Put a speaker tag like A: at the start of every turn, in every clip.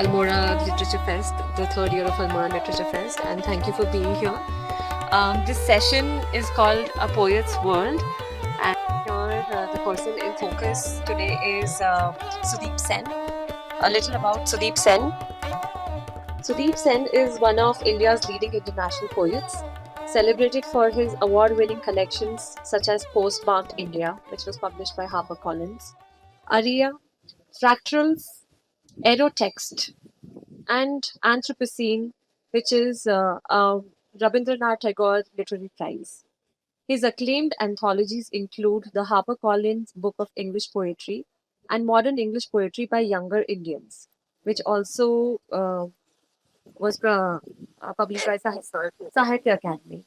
A: Almora Literature Fest, the third year of Almora Literature Fest, and thank you for being here. This session is called A Poet's World, and here the person in focus today is Sudeep Sen. A little about Sudeep Sen. Sudeep Sen is one of India's leading international poets, celebrated for his award winning collections such as Postmarked India, which was published by HarperCollins, Aria, Fractals, Aerotext, and Anthropocene, which is a Rabindranath Tagore Literary Prize. His acclaimed anthologies include the HarperCollins Book of English Poetry and Modern English Poetry by Younger Indians, which also was published by Sahitya Academy.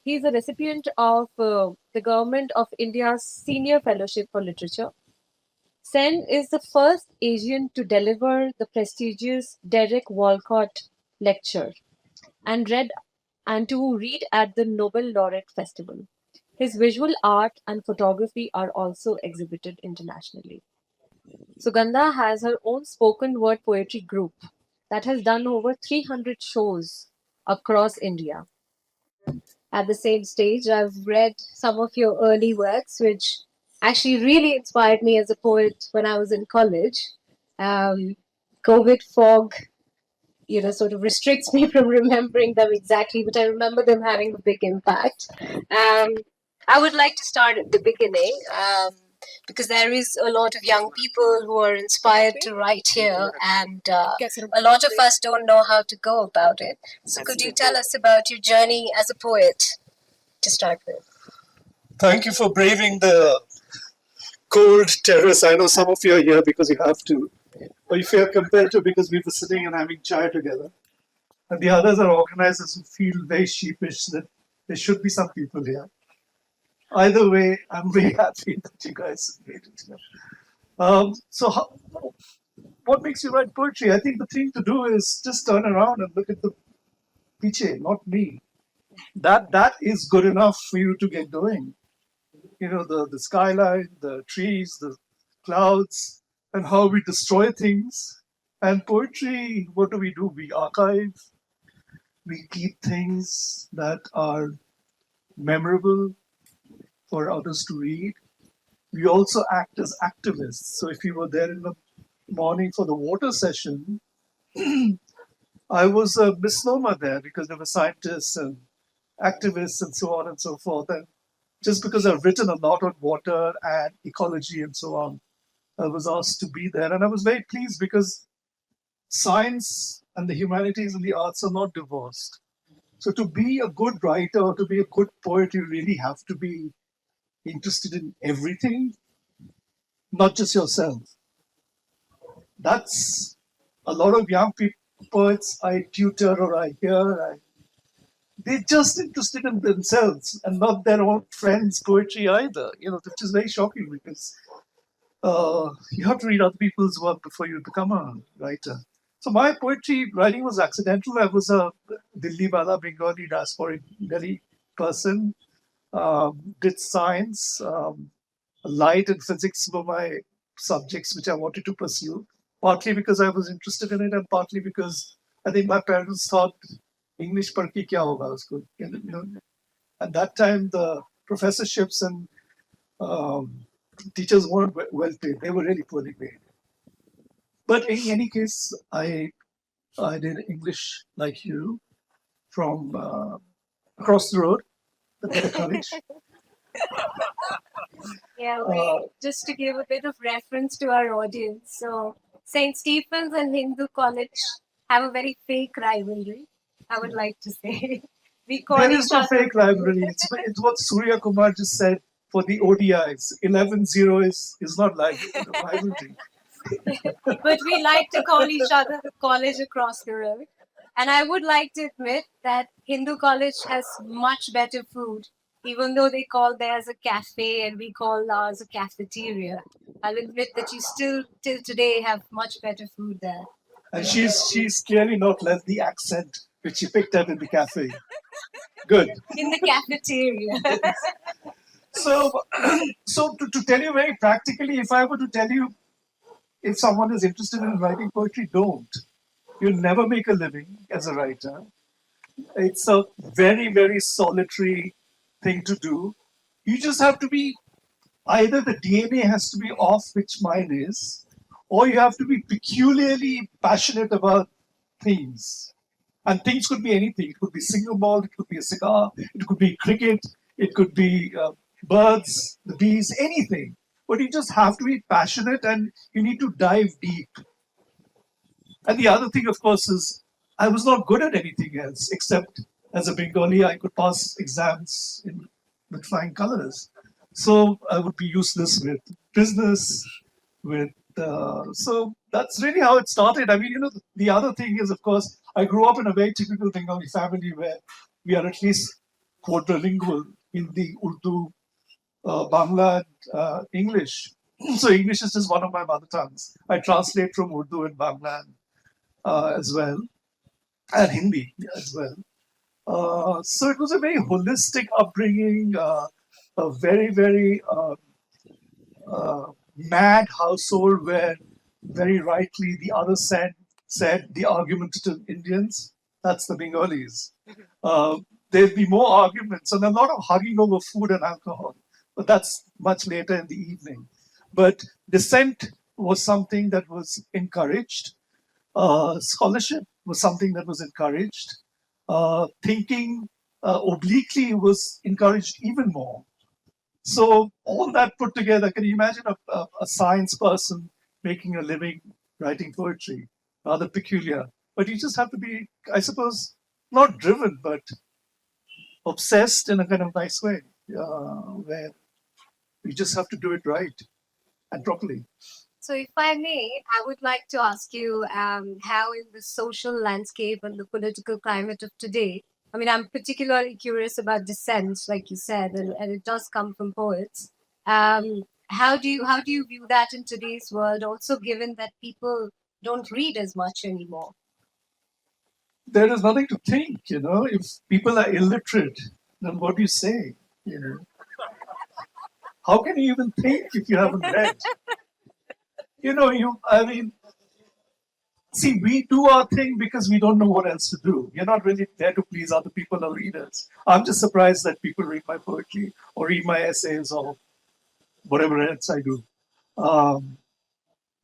A: He is a recipient of the Government of India's Senior Fellowship for Literature. Sen is the first Asian to deliver the prestigious Derek Walcott Lecture and to read at the Nobel Laureate Festival. His visual art and photography are also exhibited internationally. Sugandha has her own spoken word poetry group that has done over 300 shows across India. At the same stage, I've read some of your early works, which actually really inspired me as a poet when I was in college. Um, COVID fog, sort of restricts me from remembering them exactly, but I remember them having a big impact. I would like to start at the beginning. Because there is a lot of young people who are inspired to write here, and a lot of us don't know how to go about it. So, could you tell us about your journey as a poet to start with?
B: Thank you for braving the cold terrace. I know some of you are here because you have to, or if you are compelled to because we were sitting and having chai together. And the others are organizers who feel very sheepish that there should be some people here. Either way, I'm very happy that you guys made it here. What makes you write poetry? I think the thing to do is just turn around and look at the piche, not me. That is good enough for you to get going. The skyline, the trees, the clouds, and how we destroy things. And poetry, what do? We archive, we keep things that are memorable for others to read. We also act as activists. So if you were there in the morning for the water session, I was a misnomer there because there were scientists and activists and so on and so forth. And just because I've written a lot on water and ecology and so on, I was asked to be there. And I was very pleased because science and the humanities and the arts are not divorced. So to be a good writer, to be a good poet, you really have to be interested in everything, not just yourself. That's a lot of young poets I tutor or I hear. They're just interested in themselves and not their own friends' poetry either, which is very shocking because you have to read other people's work before you become a writer. So my poetry writing was accidental. I was a Dilli Wala Bengali diasporic Delhi person, did science, light and physics were my subjects which I wanted to pursue, partly because I was interested in it and partly because I think my parents thought English par ki kya hoga usko. At that time, the professorships and teachers weren't well paid. They were really poorly paid. But in any case, I did English like you from across the road, the college.
A: Yeah, just to give a bit of reference to our audience. So, St. Stephen's and Hindu College have a very fake rivalry, I would like to say.
B: There is no fake rivalry. It's what Surya Kumar just said for the ODIs. 11-0 is not like rivalry.
A: But we like to call each other college across the road. And I would like to admit that Hindu College has much better food, even though they call theirs a cafe and we call ours a cafeteria. I'll admit that you still, till today, have much better food there.
B: And she's clearly not left the accent which she picked up in the cafe. Good.
A: In the cafeteria.
B: So to tell you very practically, if I were to tell you if someone is interested in writing poetry, don't. You'll never make a living as a writer. It's a very, very solitary thing to do. You just have to be either the DNA has to be off, which mine is, or you have to be peculiarly passionate about things. And things could be anything. It could be single malt, it could be a cigar, it could be cricket, it could be birds, the bees, anything. But you just have to be passionate and you need to dive deep. And the other thing, of course, is I was not good at anything else except as a Bengali, I could pass exams with flying colors. So I would be useless with business, with so that's really how it started. I mean, the other thing is, of course, I grew up in a very typical Bengali family where we are at least quadrilingual in the Urdu, Bangla, English. So English is just one of my mother tongues. I translate from Urdu and Bangla as well, and Hindi as well. So it was a very holistic upbringing, a very, very mad household where very rightly the other said the argumentative Indians, that's the Bengalis. Uh, there'd be more arguments and a lot of hugging over food and alcohol, but that's much later in the evening. But dissent was something that was encouraged. Scholarship was something that was encouraged. Thinking obliquely was encouraged even more. So all that put together, can you imagine a science person making a living writing poetry? Rather peculiar. But you just have to be, I suppose, not driven, but obsessed in a kind of nice way, where you just have to do it right and properly.
C: So, if I may, I would like to ask you how, in the social landscape and the political climate of today, I mean, I'm particularly curious about dissent, like you said, and it does come from poets. How do you view that in today's world? Also, given that people don't read as much anymore.
B: There is nothing to think, if people are illiterate, then what do you say? You know, how can you even think if you haven't read? I mean, see, we do our thing because we don't know what else to do. We're not really there to please other people or readers. I'm just surprised that people read my poetry or read my essays or whatever else I do. Um,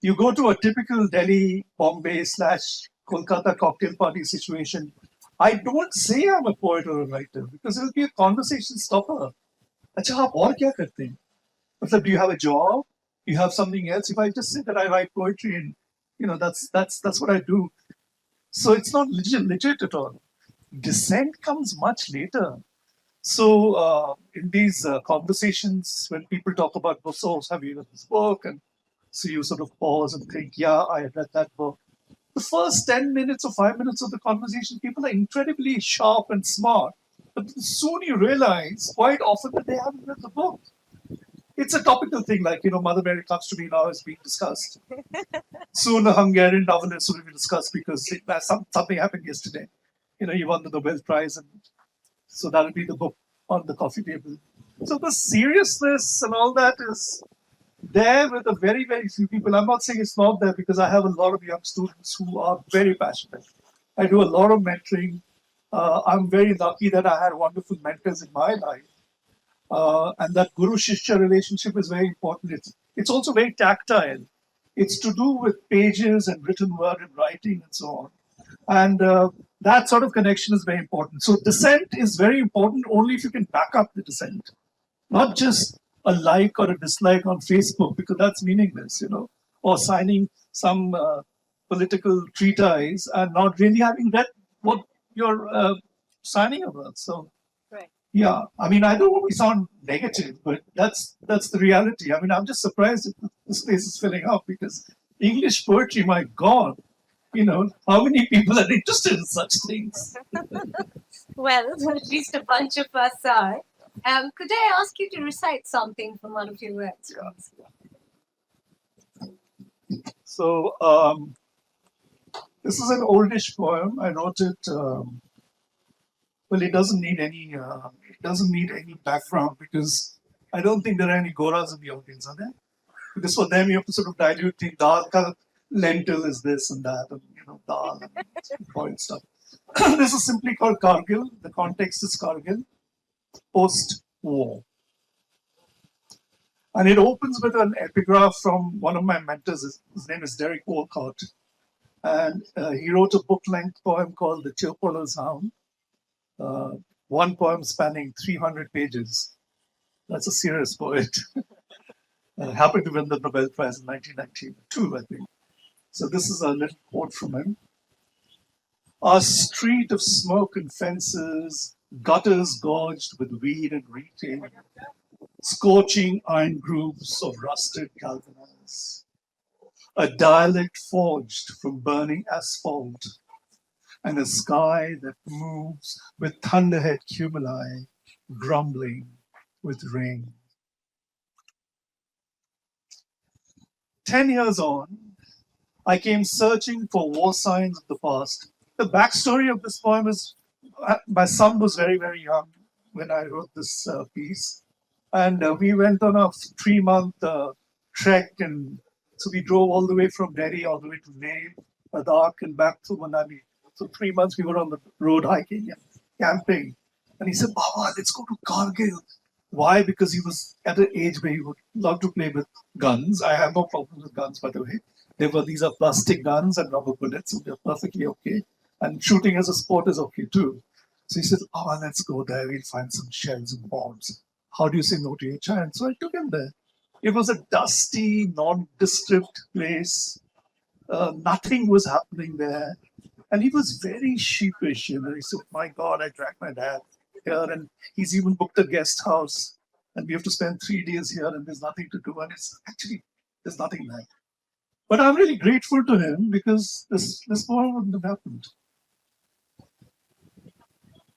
B: you go to a typical Delhi, Bombay slash Kolkata cocktail party situation. I don't say I'm a poet or a writer because it'll be a conversation stopper. अच्छा आप और क्या करते हैं? मतलब, do you have a job? You have something else? If I just say that I write poetry and that's what I do, so it's not legit at all. Dissent comes much later. So in these conversations, when people talk about books, oh, have you read this book? And so you sort of pause and think, yeah, I read that book. The first 10 minutes or 5 minutes of the conversation, people are incredibly sharp and smart. But soon you realize quite often that they haven't read the book. It's a topical thing, like, Mother Mary comes to me now is being discussed. Soon a Hungarian novelist will be discussed because something happened yesterday. You won the Nobel Prize, and so that'll be the book on the coffee table. So the seriousness and all that is there with a very, very few people. I'm not saying it's not there because I have a lot of young students who are very passionate. I do a lot of mentoring. I'm very lucky that I had wonderful mentors in my life. And that Guru Shishya relationship is very important. It's also very tactile. It's to do with pages and written word and writing and so on. And that sort of connection is very important. So dissent is very important only if you can back up the dissent, not just a like or a dislike on Facebook because that's meaningless, or signing some political treatise and not really having read what you're signing about. So
C: Right.
B: yeah, I mean, I don't want to sound negative, but that's the reality. I mean, I'm just surprised that this place is filling up because English poetry, my God, how many people are interested in such things?
C: Well, at least a bunch of us are. Could I ask you to recite something from one of your works, please?
B: So this is an oldish poem. I wrote it. Well, it doesn't need any background because I don't think there are any Goras in the audience, are there? Because for them you have to sort of dilute the dal ka lentil is this and that, and dal and boiled stuff. This is simply called Kargil. The context is Kargil, post-war. And it opens with an epigraph from one of my mentors. His name is Derek Walcott. And he wrote a book-length poem called The Chirpoller's Hound. One poem spanning 300 pages. That's a serious poet. Happened to win the Nobel Prize in 1992, I think. So this is a little quote from him. Our street of smoke and fences, gutters gorged with weed and retail, scorching iron grooves of rusted galvanize, a dialect forged from burning asphalt, and a sky that moves with thunderhead cumuli, grumbling with rain. 10 years on, I came searching for war signs of the past. The backstory of this poem is my son was very, very young when I wrote this piece. And we went on a 3-month trek. And so we drove all the way from Delhi all the way to Leh, Ladakh, and back to Manali. So 3 months we were on the road hiking and camping. And he said, Baba, let's go to Kargil. Why? Because he was at an age where he would love to play with guns. I have no problem with guns, by the way. These are plastic guns and rubber bullets, so they're perfectly okay. And shooting as a sport is okay too. So he said, oh, let's go there. We'll find some shells and bombs. How do you say no to your child? So I took him there. It was a dusty, nondescript place. Nothing was happening there. And he was very sheepish. He said, my God, I dragged my dad here. And he's even booked a guest house. And we have to spend 3 days here and there's nothing to do. And it's actually, there's nothing there. But I'm really grateful to him because this poem wouldn't have happened.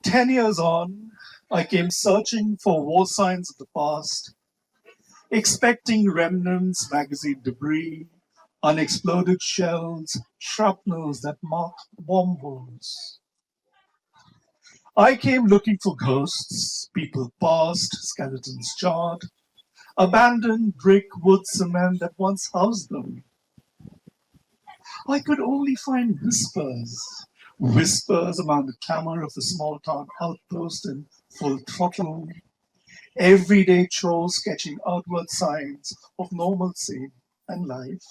B: 10 years on, I came searching for war signs of the past, expecting remnants, magazine debris, unexploded shells, shrapnels that mark bomb holes. I came looking for ghosts, people passed, skeletons charred, abandoned brick, wood, cement that once housed them. I could only find whispers among the clamor of the small town outpost in full throttle, everyday chores sketching outward signs of normalcy and life.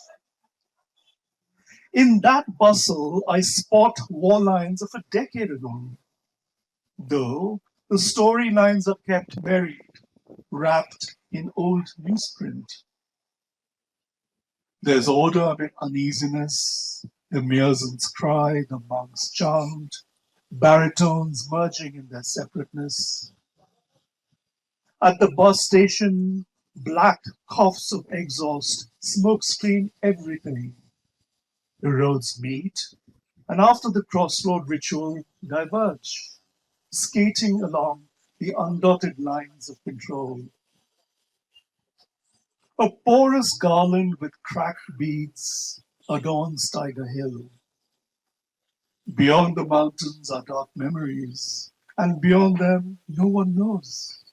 B: In that bustle, I spot war lines of a decade ago, though the storylines are kept buried, wrapped in old newsprint. There's order amid uneasiness, the muezzins cry, the monks chant, baritones merging in their separateness. At the bus station, black coughs of exhaust, smoke screen everything. The roads meet, and after the crossroad ritual, diverge, skating along the undotted lines of control. A porous garland with cracked beads adorns Tiger Hill. Beyond the mountains are dark memories, and beyond them, no one knows.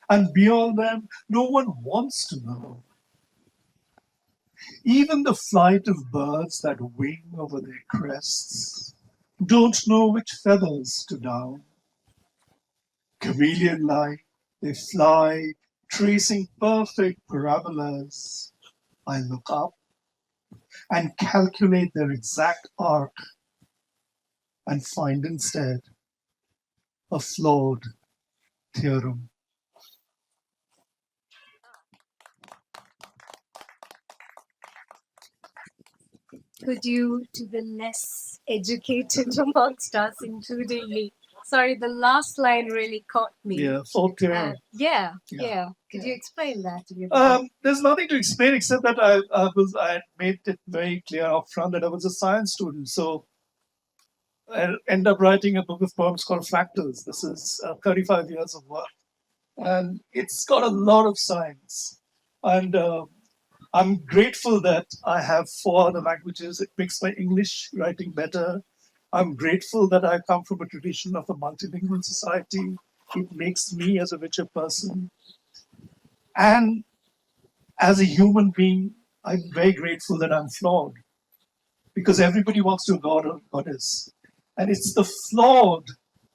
B: And beyond them, no one wants to know. Even the flight of birds that wing over their crests don't know which feathers to down. Chameleon-like, they fly, tracing perfect parabolas. I look up and calculate their exact arc and find instead a flawed theorem.
C: Could you, to the less educated amongst us, including me, sorry, the last line really caught me.
B: Yeah, flawed theorem.
C: Yeah. Could you explain that to me?
B: There's nothing to explain except that I made it very clear up front that I was a science student. So I ended up writing a book of poems called Fractals. This is 35 years of work. And it's got a lot of science. And I'm grateful that I have 4 other languages. It makes my English writing better. I'm grateful that I come from a tradition of a multilingual society. It makes me as a richer person. And as a human being, I'm very grateful that I'm flawed. because everybody wants to god or goddess. And it's the flawed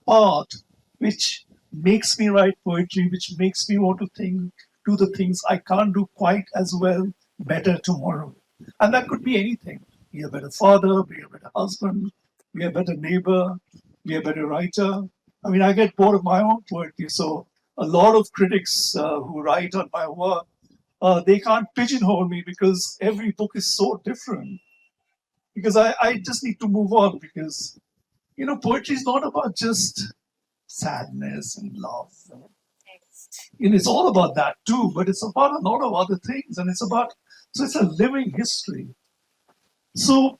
B: part which makes me write poetry, which makes me want to think, do the things I can't do quite as well, better tomorrow. And that could be anything. Be a better father, be a better husband, be a better neighbor, be a better writer. I mean, I get bored of my own poetry, so a lot of critics who write on my work, they can't pigeonhole me because every book is so different. Because I just need to move on because, poetry is not about just sadness and love. And it's all about that too, but it's about a lot of other things. And so it's a living history. So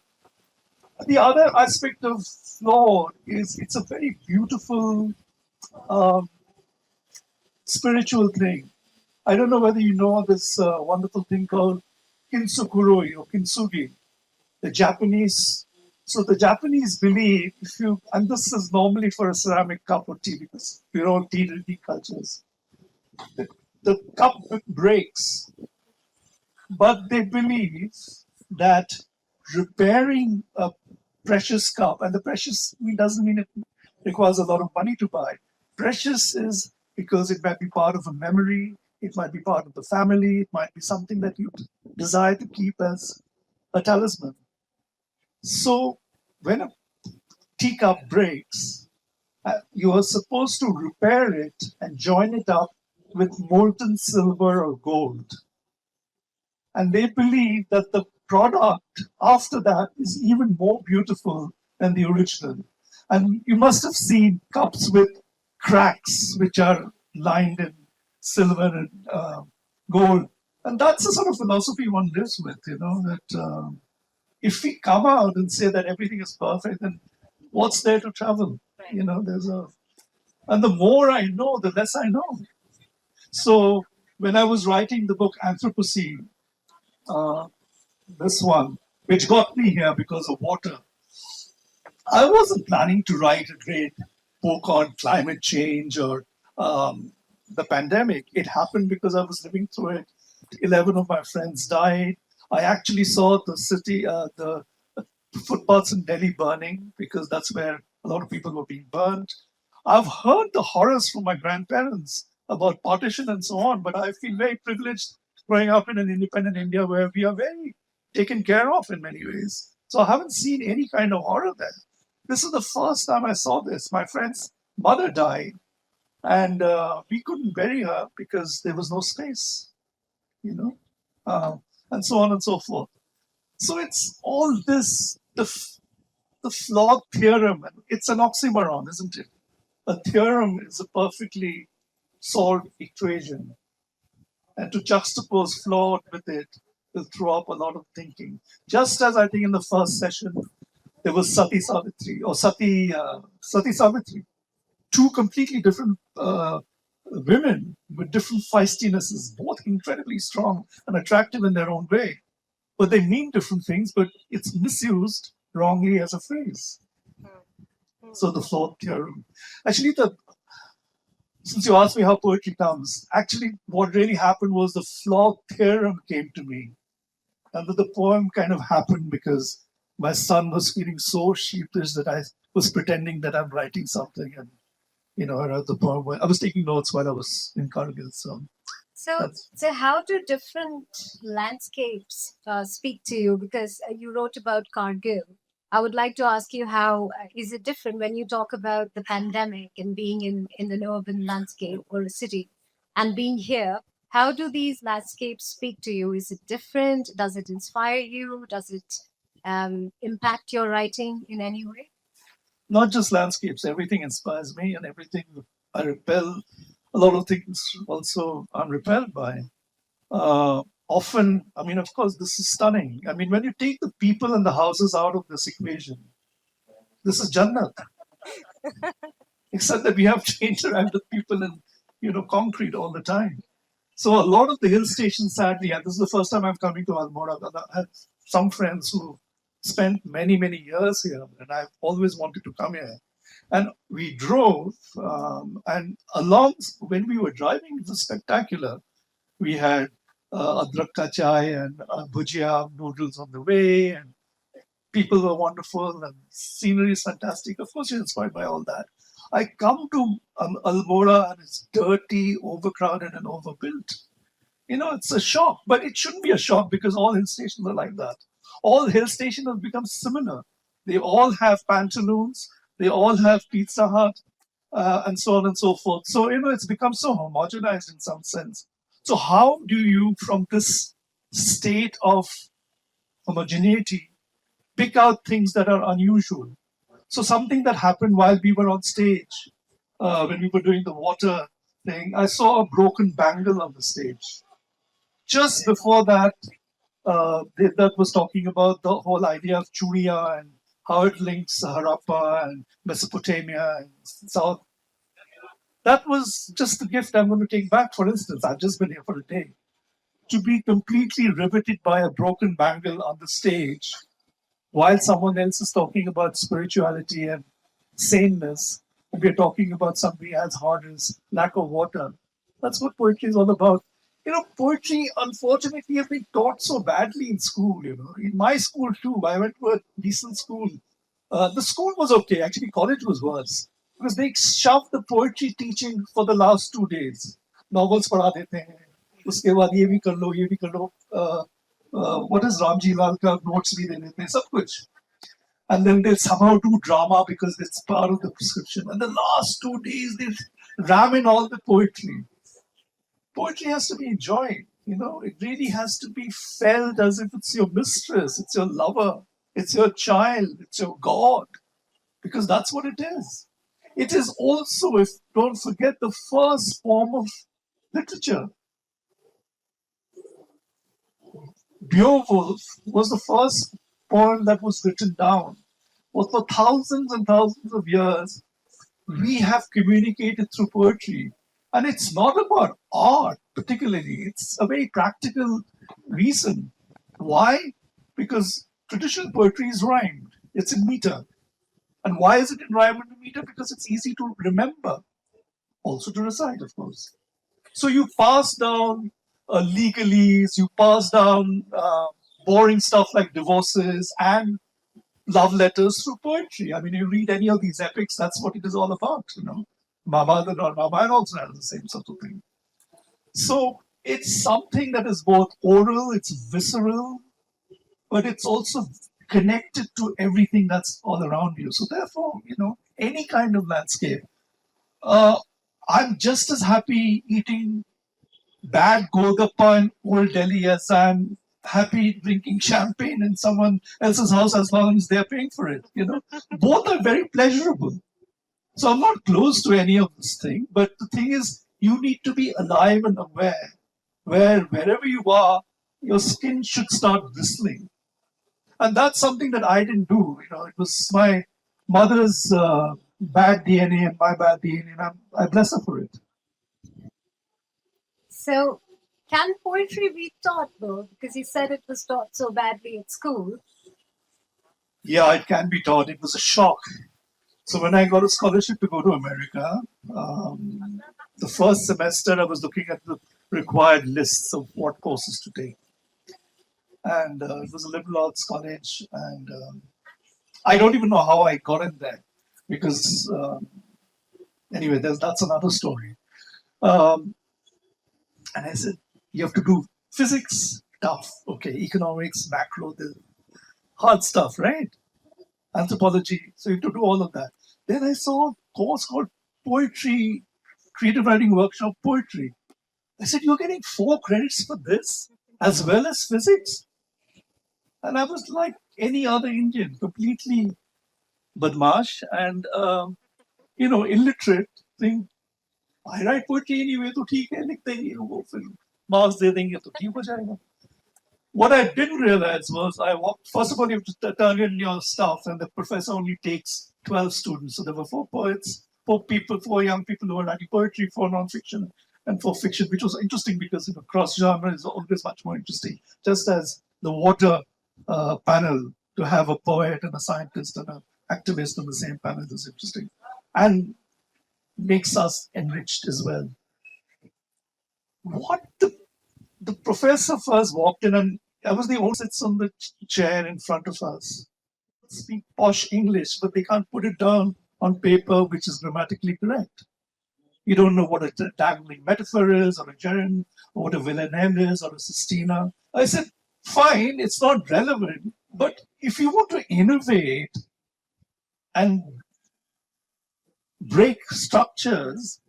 B: the other aspect of Flawed is it's a very beautiful um, spiritual thing. I don't know whether you know this wonderful thing called kintsukuroi or kintsugi. The Japanese, so the Japanese believe if you, and this is normally for a ceramic cup of tea because we're all tea cultures, the, the cup breaks, but they believe that repairing a precious cup, and the precious doesn't mean it requires a lot of money to buy. Precious is because it might be part of a memory, it might be part of the family, it might be something that you desire to keep as a talisman. So when a teacup breaks, you are supposed to repair it and join it up with molten silver or gold. And they believe that the product after that is even more beautiful than the original. And you must have seen cups with cracks which are lined in silver and gold. And that's the sort of philosophy one lives with, that if we come out and say that everything is perfect, then what's there to travel? And the more I know, the less I know. So when I was writing the book Anthropocene, uh, this one, which got me here because of water, I wasn't planning to write a great book on climate change or the pandemic. It happened because I was living through it. 11 of my friends died. I actually saw the city, the footpaths in Delhi burning because that's where a lot of people were being burnt. I've heard the horrors from my grandparents about partition and so on, but I feel very privileged growing up in an independent India where we are very taken care of in many ways. So I haven't seen any kind of horror there. This is the first time I saw this. My friend's mother died, and we couldn't bury her because there was no space, you know, uh, and so on and so forth. So it's all this, the flawed theorem. It's an oxymoron, isn't it? A theorem is a perfectly solved equation. And to juxtapose flawed with it will throw up a lot of thinking. Just as I think in the first session, there was Sati Savitri or Sati Savitri, two completely different women with different feistinesses, both incredibly strong and attractive in their own way. But they mean different things, but it's misused wrongly as a phrase. So the flawed theorem. Actually, since you asked me how poetry comes, actually what really happened was the flawed theorem came to me. And the poem kind of happened because my son was feeling so sheepish that I was pretending that I'm writing something. And, I wrote the poem. I was taking notes while I was in Cargill. So
C: So,
B: that's
C: so how do different landscapes speak to you? Because you wrote about Cargill. I would like to ask you how is it different when you talk about the pandemic and being in an urban landscape or a city and being here? How do these landscapes speak to you? Is it different? Does it inspire you? Does it impact your writing in any way?
B: not just landscapes. Everything inspires me and everything I repel. A lot of things also I'm repelled by. Often, I mean, of course, this is stunning. I mean, when you take the people and the houses out of this equation, this is Jannat, except that we have to interact with people in, concrete all the time. So a lot of the hill stations, sadly, and this is the first time I'm coming to Almora. I have some friends who spent many, many years here, and I've always wanted to come here. And we drove, and along when we were driving, it was spectacular. We had adrak ka chai and bhujia noodles on the way, and people were wonderful and scenery is fantastic. Of course, you're inspired by all that. I come to Almora and it's dirty, overcrowded, and overbuilt. It's a shock, but it shouldn't be a shock because all hill stations are like that. All hill stations have become similar. They all have pantaloons, they all have Pizza Hut, and so on and so forth. So, it's become so homogenized in some sense. So, how do you, from this state of homogeneity, pick out things that are unusual? So, something that happened while we were on stage, when we were doing the water thing, I saw a broken bangle on the stage. Just before that, that was talking about the whole idea of Churia and how it links Harappa and Mesopotamia and South. That was just the gift I'm going to take back. For instance, I've just been here for a day. To be completely riveted by a broken bangle on the stage while someone else is talking about spirituality and saneness, and we're talking about something as hard as lack of water. That's what poetry is all about. Poetry, unfortunately, has been taught so badly in school. In my school too, I went to a decent school. The school was okay. Actually, college was worse because they shoved the poetry teaching for the last 2 days. Novels पढ़ा देते हैं. उसके बाद ये भी कर लो, ये भी कर लो. What is Ramji Lal का notes भी दे देते हैं, सब कुछ. And then they'll somehow do drama because it's part of the prescription. And the last 2 days, they ram in all the poetry. Poetry has to be enjoyed. It really has to be felt as if it's your mistress, it's your lover, it's your child, it's your God, because that's what it is. It is also, if don't forget, the first form of literature. Beowulf was the first poem that was written down. But for thousands and thousands of years, we have communicated through poetry. And it's not about art particularly, it's a very practical reason. Why? Because traditional poetry is rhymed, it's in meter. And why is it in rhyme and meter? Because it's easy to remember, also to recite, of course. So you pass down legalese, you pass down boring stuff like divorces and love letters through poetry. I mean, you read any of these epics, that's what it is all about. Mahabharata or Ramayana also has the same sort of thing. So it's something that is both oral, it's visceral, but it's also connected to everything that's all around you. So therefore, any kind of landscape. Uh, I'm just as happy eating bad Golgappa in Old Delhi as I'm happy drinking champagne in someone else's house as long as they're paying for it. Both are very pleasurable. So I'm not close to any of this thing, but the thing is, you need to be alive and aware where wherever you are, your skin should start bristling. And that's something that I didn't do. It was my mother's bad DNA and my bad DNA, and I bless her for it.
C: So, can poetry be taught though? Because you said it was taught so badly at school.
B: Yeah, it can be taught. It was a shock. So when I got a scholarship to go to America, the first semester I was looking at the required lists of what courses to take. And it was a liberal arts college. And I don't even know how I got in there because, anyway, that's another story. Um, and I said, you have to do physics, tough. Okay, economics, macro, the hard stuff, right? Anthropology. So you have to do all of that. Then I saw a course called Poetry, Creative Writing Workshop Poetry. I said, you're getting 4 credits for this as well as physics? And I was like any other Indian, completely badmash and, illiterate. Think, I write poetry anyway, तो ठीक है, लिखते ही वो फिर marks दे देंगे तो ठीक हो जाएगा. What I didn't realize was I walked, first of all, you have to turn in your stuff, and the professor only takes 12 students. So there were 4 poets, 4 people, 4 young people who were writing poetry, 4 non-fiction, and 4 fiction, which was interesting because cross genre is always much more interesting. Just as the water panel, to have a poet and a scientist and an activist on the same panel is interesting and makes us enriched as well. What the professor first walked in, and I was the only sits on the chair in front of us. speak posh English, but they can't put it down on paper, which is grammatically correct. You don't know what a dangling metaphor is, or a gerund, or what a villanelle is, or a sestina. I said, fine, it's not relevant, but if you want to innovate and break structures,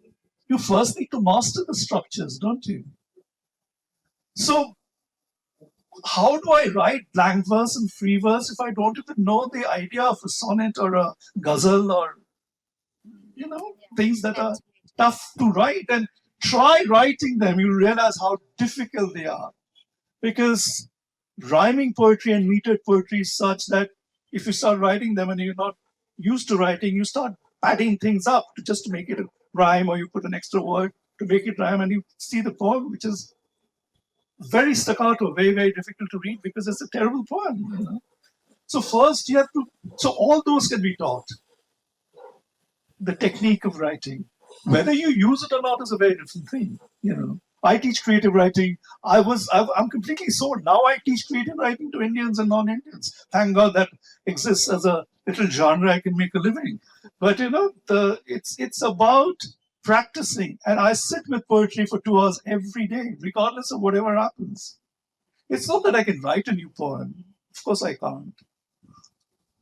B: you first need to master the structures, don't you? So, how do I write blank verse and free verse if I don't even know the idea of a sonnet or a ghazal or, things that are tough to write? And try writing them, you realize how difficult they are. Because rhyming poetry and metered poetry is such that if you start writing them and you're not used to writing, you start padding things up just to make it a rhyme, or you put an extra word to make it rhyme, and you see the poem, which is very staccato, very, very difficult to read because it's a terrible poem. So first you have to, so all those can be taught. The technique of writing, whether you use it or not, is a very different thing. I teach creative writing. I'm completely sold. Now I teach creative writing to Indians and non-Indians. Thank God that exists as a little genre I can make a living. But it's about practicing. And I sit with poetry for 2 hours every day, regardless of whatever happens. It's not that I can write a new poem. Of course I can't.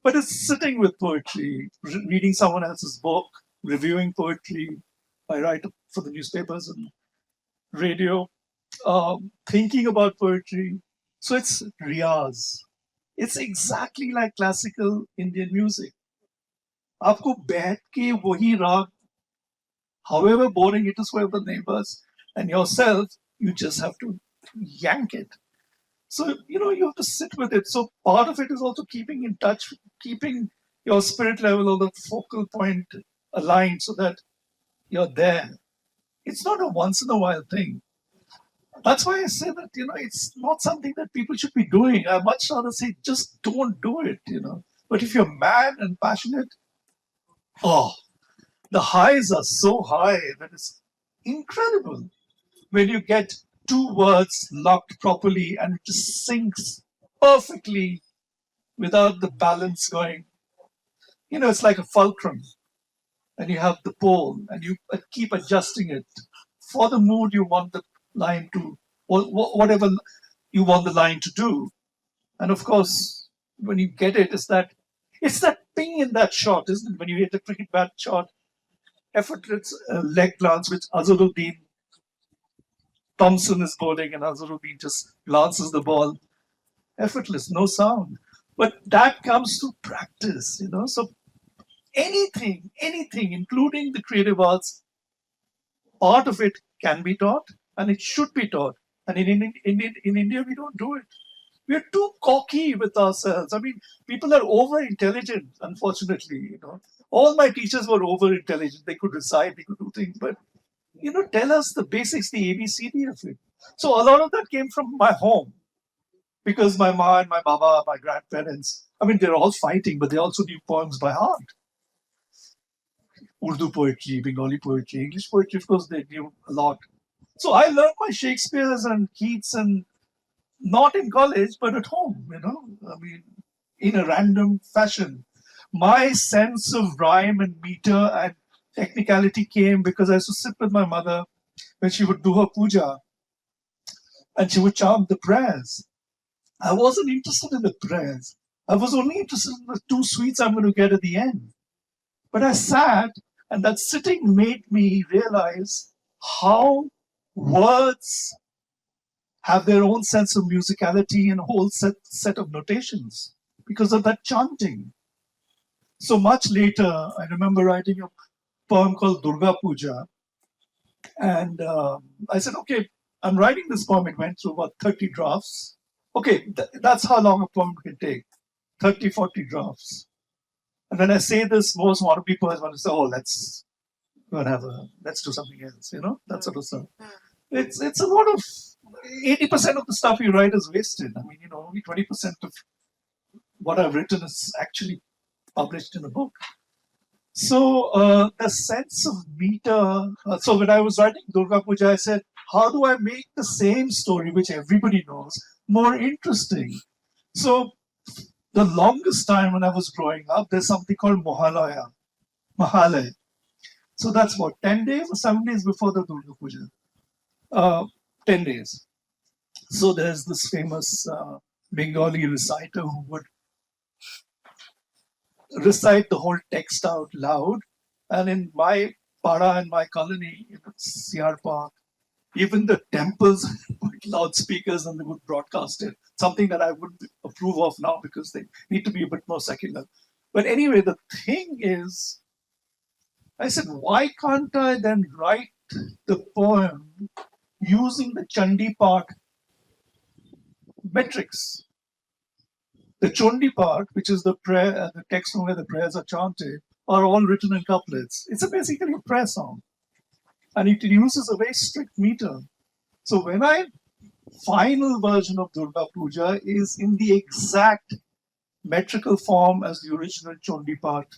B: But it's sitting with poetry, reading someone else's book, reviewing poetry. I write for the newspapers and radio, thinking about poetry. So it's riyaz. It's exactly like classical Indian music. आपको बैठ के वही राग, however boring it is for the neighbors and yourself, you just have to yank it. So, you have to sit with it. So part of it is also keeping in touch, keeping your spirit level or the focal point aligned so that you're there. It's not a once in a while thing. That's why I say that, it's not something that people should be doing. I much rather say just don't do it. But if you're mad and passionate, oh, the highs are so high that it's incredible when you get two words locked properly and it just syncs perfectly without the balance going. It's like a fulcrum, and you have the pole, and you keep adjusting it for the mood you want the line to, or whatever you want the line to do. And of course, when you get it, it's that ping in that shot, isn't it? When you hit a cricket bat shot, effortless leg glance, which Azharuddin Thompson is bowling, and Azharuddin just glances the ball, effortless, no sound. But that comes through practice. So anything, including the creative arts, part of it can be taught, and it should be taught. And in India, we don't do it. We're too cocky with ourselves. I mean, people are over intelligent, unfortunately. All my teachers were over intelligent. They could recite, they could do things, but tell us the basics, the ABCD of it. So a lot of that came from my home, because my ma and my baba, my grandparents, I mean, they're all fighting, but they also knew poems by heart. Urdu poetry, Bengali poetry, English poetry, of course, they knew a lot. So I learned my Shakespeare's and Keats, and not in college, but at home, I mean, in a random fashion. My sense of rhyme and meter and technicality came because I used to sit with my mother when she would do her puja and she would chant the prayers. I wasn't interested in the prayers. I was only interested in the two sweets I'm going to get at the end. But I sat, and that sitting made me realize how words have their own sense of musicality and a whole set of notations because of that chanting. So much later, I remember writing a poem called Durga Puja. And I said, okay, I'm writing this poem. It went through about 30 drafts. Okay, that's how long a poem can take, 30, 40 drafts. And when I say this, most wannabe poets want to say, oh, let's do something else, that sort of stuff. It's a lot of, 80% of the stuff you write is wasted. I mean, only 20% of what I've written is actually published in a book. So the sense of meter. So when I was writing Durga Puja, I said, how do I make the same story, which everybody knows, more interesting? So The longest time when I was growing up, there's something called Mahalaya. So that's what, 10 days or 7 days before the Durga Puja? 10 days. So there's this famous Bengali reciter who would recite the whole text out loud. And in my para and my colony, CR Park, even the temples put loudspeakers and they would broadcast it. Something that I would approve of now because they need to be a bit more secular. But anyway, the thing is, I said, why can't I then write the poem using the Chandi part metrics? The Chondi part, which is the prayer, the text where the prayers are chanted, are all written in couplets. It's basically a prayer song, and it uses a very strict meter. So when I final version of Durga Puja is in the exact metrical form as the original Chondi part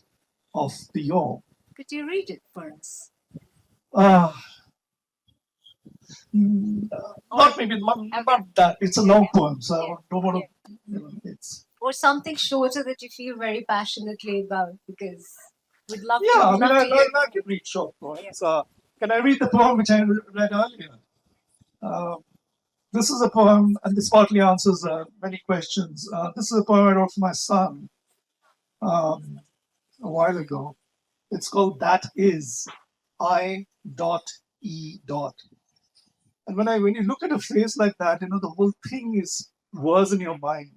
B: of the Yom.
C: Could you read it for us?
B: Uh, not maybe not that. It's a long poem, so I don't want to. It's
C: Or something shorter that you feel very passionately about, because we'd love
B: yeah.
C: to.
B: I
C: We'd
B: mean,
C: love to hear.
B: I can read short poems. Can I read the poem which I read earlier? Uh, this is a poem, and this partly answers many questions. This is a poem I wrote for my son a while ago. It's called That Is I dot E dot. And when you look at a phrase like that, the whole thing is words in your mind.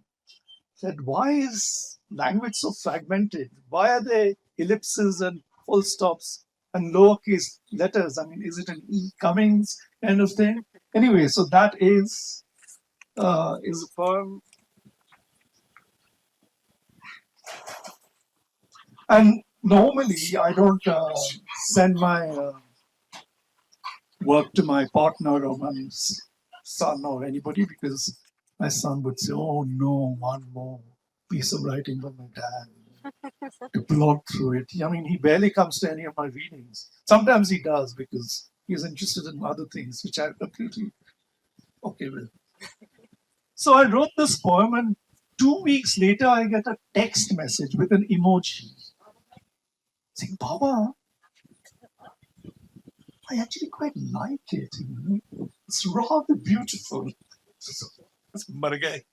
B: That why is language so fragmented? Why are there ellipses and full stops and lowercase letters? I mean, is it an E Cummings kind of thing? Anyway, so that is a poem. And normally I don't send my work to my partner or my son or anybody because my son would say, "Oh no, one more piece of writing from my dad to plod through it." I mean, he barely comes to any of my readings. Sometimes he does because he's interested in other things, which I'm completely okay with. So I wrote this poem, and 2 weeks later, I get a text message with an emoji saying, "Baba, I actually quite like it. It's rather beautiful." It's Margai.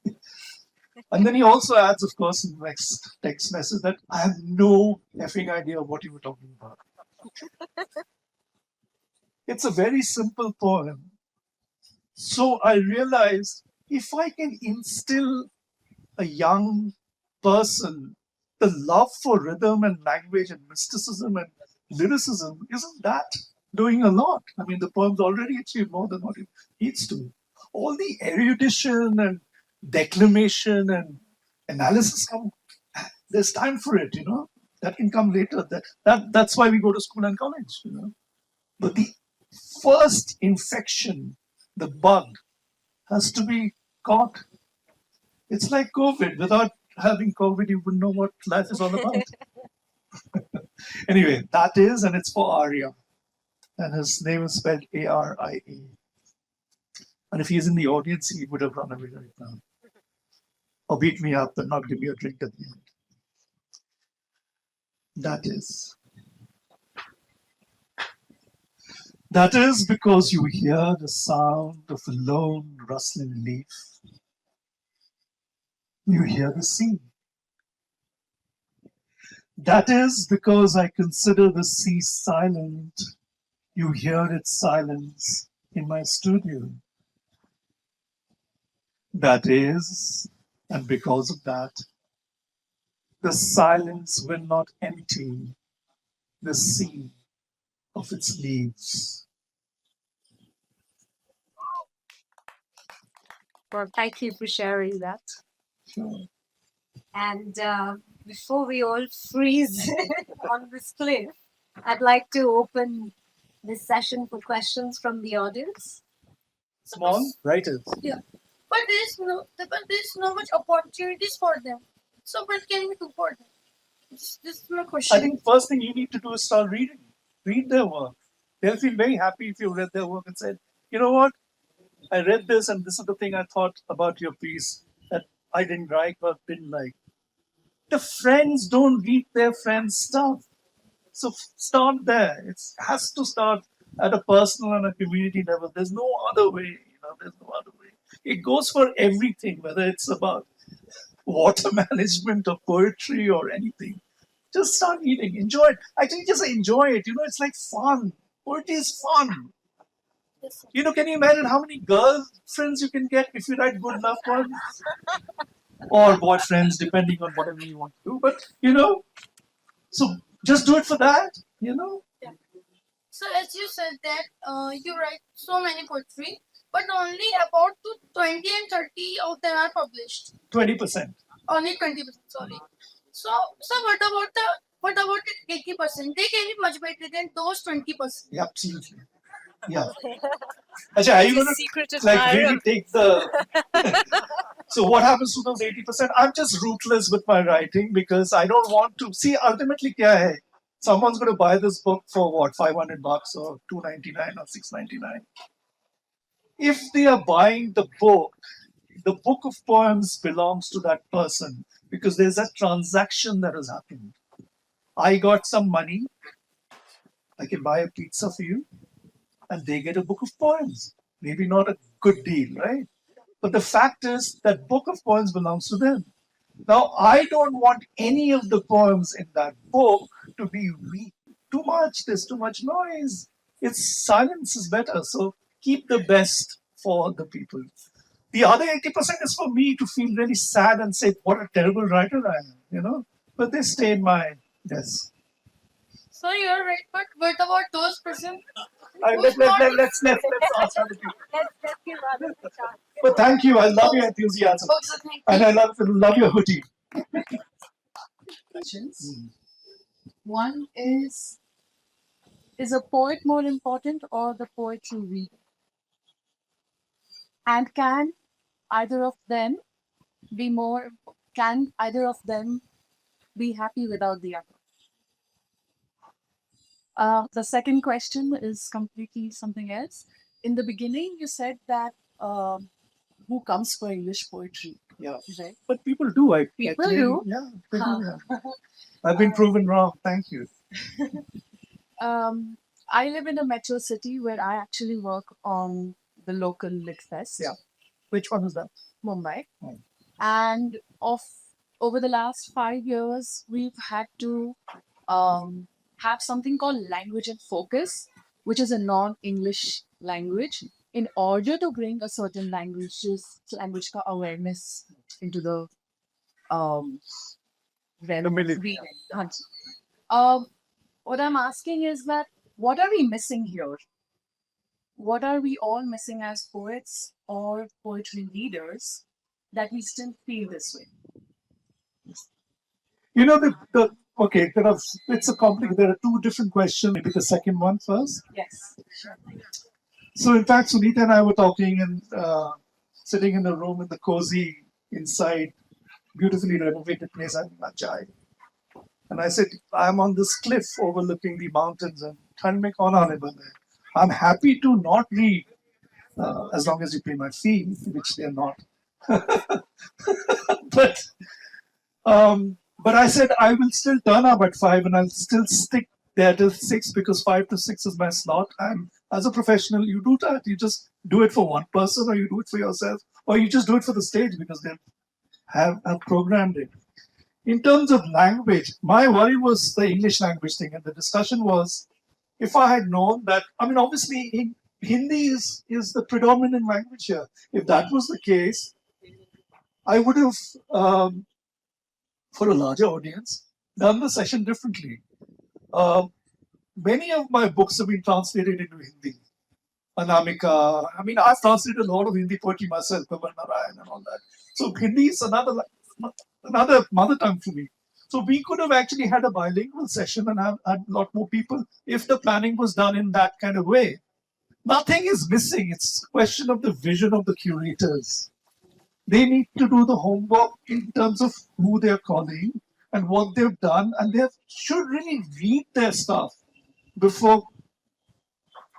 B: And then he also adds, of course, in the next text message that I have no effing idea what you were talking about. It's a very simple poem. So I realized if I can instill a young person the love for rhythm and language and mysticism and lyricism, isn't that doing a lot? I mean, the poem's already achieved more than what it needs to. All the erudition and declamation and analysis come. There's time for it, That can come later. That's why we go to school and college. But the first infection, the bug, has to be caught. It's like COVID. Without having COVID, you wouldn't know what life is all about. Anyway, that is, and it's for Arya. And his name is spelled Aria. And if he's in the audience, he would have run away right now. Or beat me up and not give me a drink at the end. That is. That is because you hear the sound of a lone rustling leaf. You hear the sea. That is because I consider the sea silent. You hear its silence in my studio. That is, and because of that, the silence will not empty the sea of its leaves.
C: Well, thank you for sharing that.
B: Sure.
C: And before we all freeze on this cliff, I'd like to open this session for questions from the audience.
B: Small writers.
D: Yeah, but there's no much opportunities for them. So what can we do for them? This is my
B: I
D: question.
B: think first thing you need to do is start reading. Read their work. They'll feel very happy if you read their work and said, "You know what? I read this and this is the thing I thought about your piece that I didn't like or didn't like." The friends don't read their friends' stuff. So start there. It has to start at a personal and a community level. There's no other way. There's no other way. It goes for everything, whether it's about water management or poetry or anything. Just start reading. Enjoy it. Actually, just enjoy it. It's like fun. Poetry is fun.
D: Yes, sir.
B: Can you imagine how many girlfriends you can get if you write good love poems? Or boyfriends, depending on whatever you want to do. But, so just do it for that.
D: Yeah. So as you said that you write so many poetry, but only about to 20 and 30 of them are published.
B: 20%.
D: Only 20%. Sorry. So what about the 80%? They can be much better than those 20%.
B: Yeah, absolutely. Yeah. Actually, are you going
A: Secret
B: to really
A: admirer.
B: take the. So what happens to those 80%? I'm just ruthless with my writing because I don't want to. See, ultimately, kya hai? Someone's going to buy this book for what, $500 or $299 or $699. If they are buying the book of poems belongs to that person because there's a transaction that has happened. I got some money. I can buy a pizza for you, and they get a book of poems. Maybe not a good deal, right? But the fact is that book of poems belongs to them. Now, I don't want any of the poems in that book to be weak. Too much, there's too much noise. It's silence is better. So keep the best for the people. The other 80% is for me to feel really sad and say, what a terrible writer I am. But they stay in my desk.
D: So you're right, but what about those person
B: Let's ask other people.
C: Let's give others a chance.
B: But thank you. I love your enthusiasm.
D: also thank
B: And
D: you?
B: I love your hoodie.
A: Questions. One is a poet more important or the poetry reader? And either of them be more can either of them be happy without the other? The second question is completely something else. In the beginning, you said that who comes for English poetry?
B: Yeah.
A: Right?
B: But people do.
A: People do.
B: Yeah, they do. Yeah. I've been proven wrong. Thank you.
A: I live in a metro city where I actually work on the local Lit Fest.
B: Yeah. Which one is that?
A: Mumbai.
B: Hmm.
A: And over the last 5 years, we've had to have something called language and focus, which is a non-English language, in order to bring a certain language ka awareness into the um, realm of
B: million.
A: reading. Haan ji. Um, what I'm asking is that what are we missing here? What are we all missing as poets or poetry readers that we still feel this way?
B: Okay, it's a complicated. There are two different questions. Maybe the second one first.
A: Yes, sure.
B: So, in fact, Sunita and I were talking and sitting in a room in the cozy inside, beautifully renovated place, having a chai. And I said, I'm on this cliff overlooking the mountains and ठंड में कौन आने वाला है? I'm happy to not read as long as you pay my fee, which they're not. but but I said I will still turn up at 5 and I'll still stick there till 6 because 5 to 6 is my slot. And as a professional, you do that. You just do it for one person, or you do it for yourself, or you just do it for the stage because they have programmed it. In terms of language, my worry was the English language thing, and the discussion was if I had known that. I mean, obviously, Hindi is the predominant language here. If that was the case, I would have, for a larger audience, done the session differently. Many of my books have been translated into Hindi. Anamika. I mean, I've translated a lot of Hindi poetry myself, Kamal Narayan and all that. So Hindi is another mother tongue for me. So we could have actually had a bilingual session and have had a lot more people if the planning was done in that kind of way. Nothing is missing. It's a question of the vision of the curators. They need to do the homework in terms of who they're calling and what they've done, and they should really read their stuff before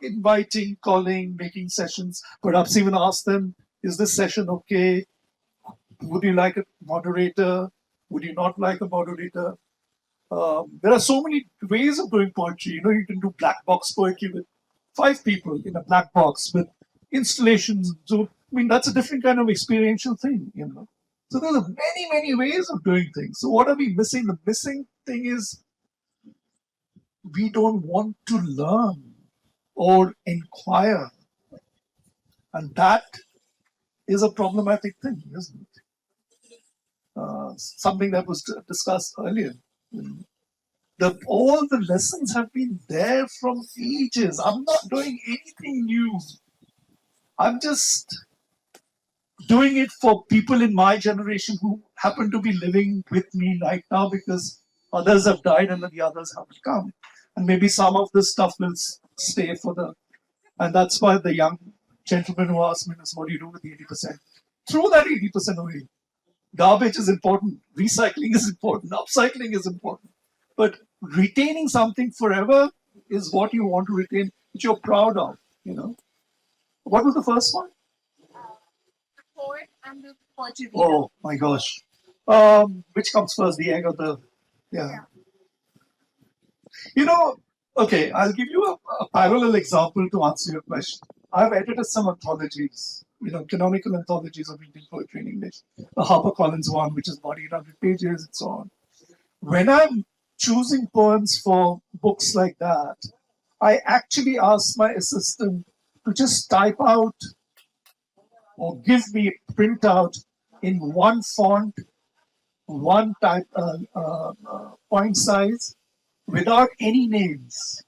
B: inviting, calling, making sessions. Perhaps even ask them, is this session okay? Would you like a moderator? would you not like a moderator? There are so many ways of doing poetry. You can do black box poetry with 5 people in a black box with installations. So, I mean, that's a different kind of experiential thing. So there are many, many ways of doing things. So what are we missing? The missing thing is we don't want to learn or inquire. And that is a problematic thing, isn't it? Something that was discussed earlier. All the lessons have been there from ages. I'm not doing anything new. I'm just doing it for people in my generation who happen to be living with me right now because others have died and then the others haven't come. And maybe some of this stuff will stay for the. And that's why the young gentleman who asked me this, what do you do with the 80%? Throw that 80% away. Garbage is important. Recycling is important. Upcycling is important. But retaining something forever is what you want to retain, which you're proud of. What was the first one?
C: Poet and the poetry reader.
B: Oh my gosh. Which comes first, the egg or the. Yeah. Okay, I'll give you a parallel example to answer your question. I've edited some anthologies, canonical anthologies of Indian poetry in English. The HarperCollins one, which is about 800 pages and so on. When I'm choosing poems for books like that, I actually ask my assistant to just type out or give me a printout in one font, one type, point size, without any names.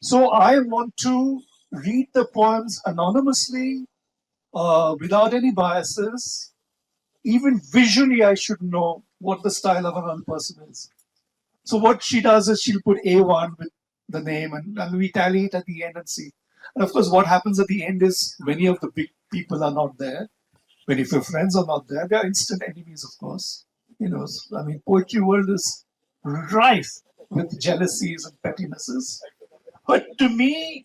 B: So I want to read the poems anonymously, without any biases. Even visually, I should know what the style of another person is. So what she does is she'll put A1 with the name, and we tally it at the end and see. And of course, what happens at the end is many of the big people are not there. Many of your friends are not there. They are instant enemies, of course. I mean, poetry world is rife with jealousies and pettinesses. But to me,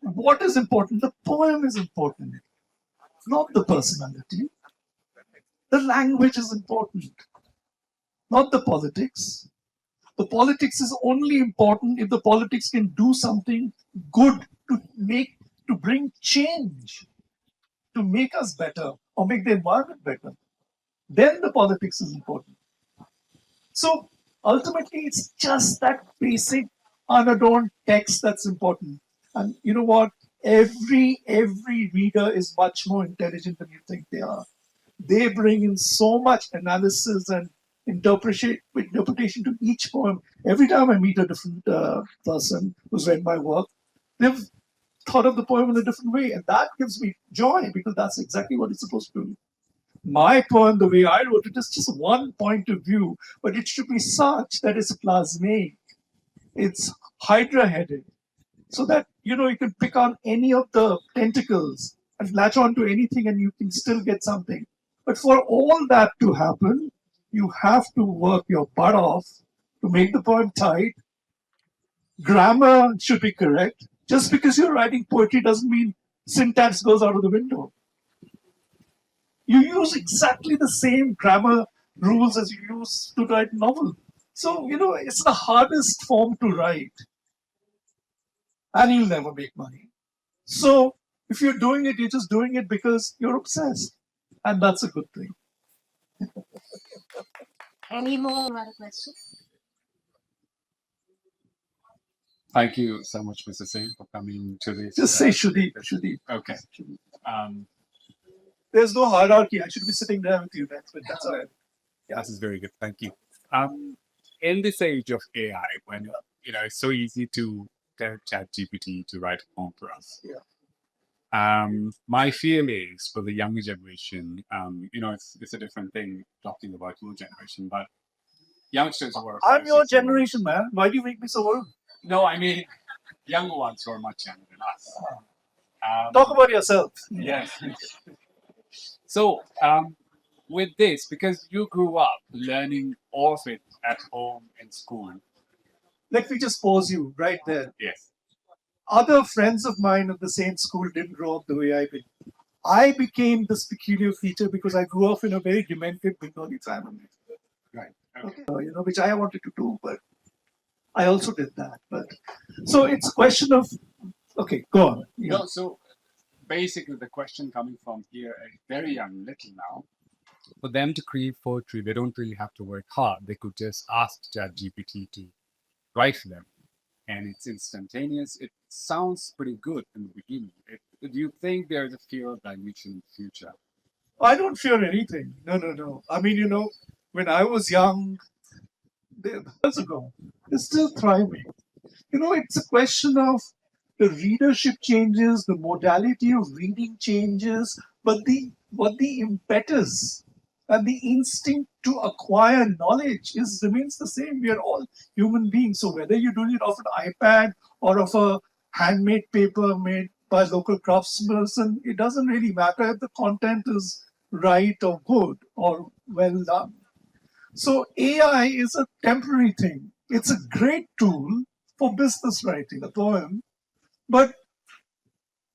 B: what is important? The poem is important, not the personality. The language is important, not the politics. The politics is only important if the politics can do something good to bring change, to make us better or make the environment better. Then the politics is important. So ultimately, it's just that basic unadorned text that's important. And you know what? Every reader is much more intelligent than you think they are. They bring in so much analysis and interpretation to each poem. Every time I meet a different person who's read my work, they've thought of the poem in a different way, and that gives me joy because that's exactly what it's supposed to do. My poem, the way I wrote it, is just one point of view, but it should be such that it's plasmate, it's hydra-headed, so that you can pick on any of the tentacles and latch on to anything and you can still get something. But for all that to happen, you have to work your butt off to make the poem tight. Grammar should be correct. Just because you're writing poetry doesn't mean syntax goes out of the window. You use exactly the same grammar rules as you use to write a novel. So, it's the hardest form to write. And you'll never make money. So, if you're doing it, you're just doing it because you're obsessed. And that's a good thing.
C: Any more other questions?
E: Thank you so much, Mr. Sen, for coming to this.
B: Just say Sudeep.
E: Okay.
B: There's no hierarchy. I should be sitting there with you. That's all right.
E: Yeah, this is very good. Thank you. In this age of AI, when it's so easy to tell ChatGPT to write a poem for us.
B: Yeah.
E: My feel is for the younger generation, it's a different thing talking about your generation, but youngsters who are.
B: I'm your generation, man. Why do you make me so old?
E: No, I mean younger ones who are much younger than us.
B: Talk about yourself.
E: Yes. So, with this, because you grew up learning all of it at home in school.
B: Let me just pause you right there.
E: Yes.
B: Other friends of mine at the same school didn't grow up the way I did. I became this peculiar feature because I grew up in a very demented Bengali family.
E: Right.
B: Okay, which I wanted to do, but I also did that. But so it's a question of okay, go on. Yeah.
E: No, so basically the question coming from here, a very young little now, for them to create poetry, they don't really have to work hard. They could just ask ChatGPT to write for them, and it's instantaneous. It sounds pretty good in the beginning. Do you think there's a fear of dilution in the future?
B: I don't fear anything. No, no, no. I mean, when I was young, years ago, they're still thriving. It's a question of the readership changes, the modality of reading changes, but the impetus and the instinct to acquire knowledge remains the same. We are all human beings. So whether you do it off an iPad or of a handmade paper made by a local craftsperson, it doesn't really matter if the content is right or good or well done. So AI is a temporary thing. It's a great tool for business writing, a poem. But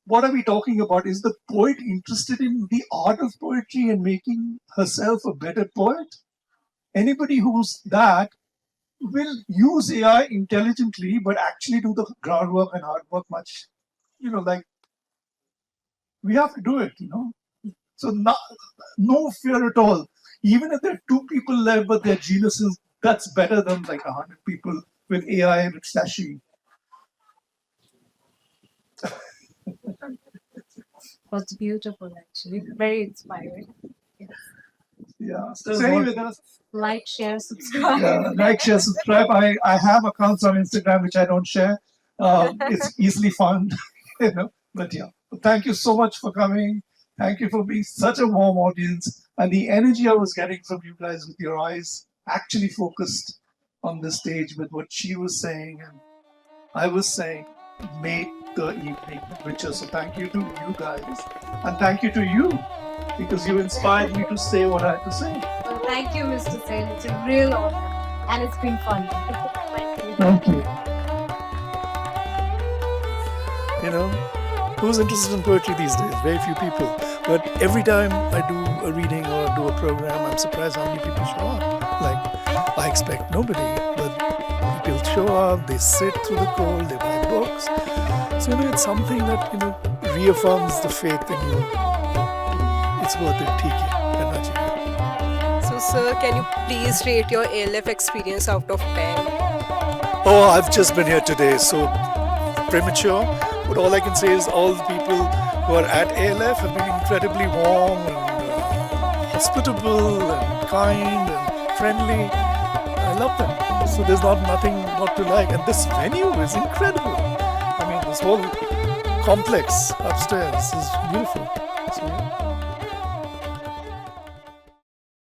B: what are we talking about? Is the poet interested in the art of poetry and making herself a better poet? Anybody who's that will use AI intelligently, but actually do the groundwork and hard work much, like we have to do it. So no fear at all. Even if there are 2 people left, but they're geniuses, that's better than like 100 people with AI and it's flashy.
C: That's beautiful, actually. Very inspiring.
B: Yeah.
C: So
B: So anyway, that's
C: like, share, subscribe.
B: like, share, subscribe. I have accounts on Instagram which I don't share. It's easily found, But yeah, thank you so much for coming. Thank you for being such a warm audience. And the energy I was getting from you guys with your eyes actually focused on the stage with what she was saying and I was saying made the evening richer. So thank you to you guys. And thank you to you because you inspired me to say what I had to say.
C: Well, thank you, Mr. Sen. It's a real honor. And it's been fun. Thank you.
B: Thank you. Who's interested in poetry these days? Very few people. But every time I do a reading or do a program, I'm surprised how many people show up. Like, I expect nobody, but people show up, they sit through the cold, they buy books. So, it's something that, reaffirms the faith in you. It's worth it, TK.
F: So, sir, can you please rate your ALF experience out of 10?
B: Oh, I've just been here today, so premature. But all I can say is all the people who are at ALF have been incredibly warm and hospitable and kind and friendly. I love them. So there's nothing not to like. And this venue is incredible. I mean, this whole complex upstairs is beautiful. So, yeah.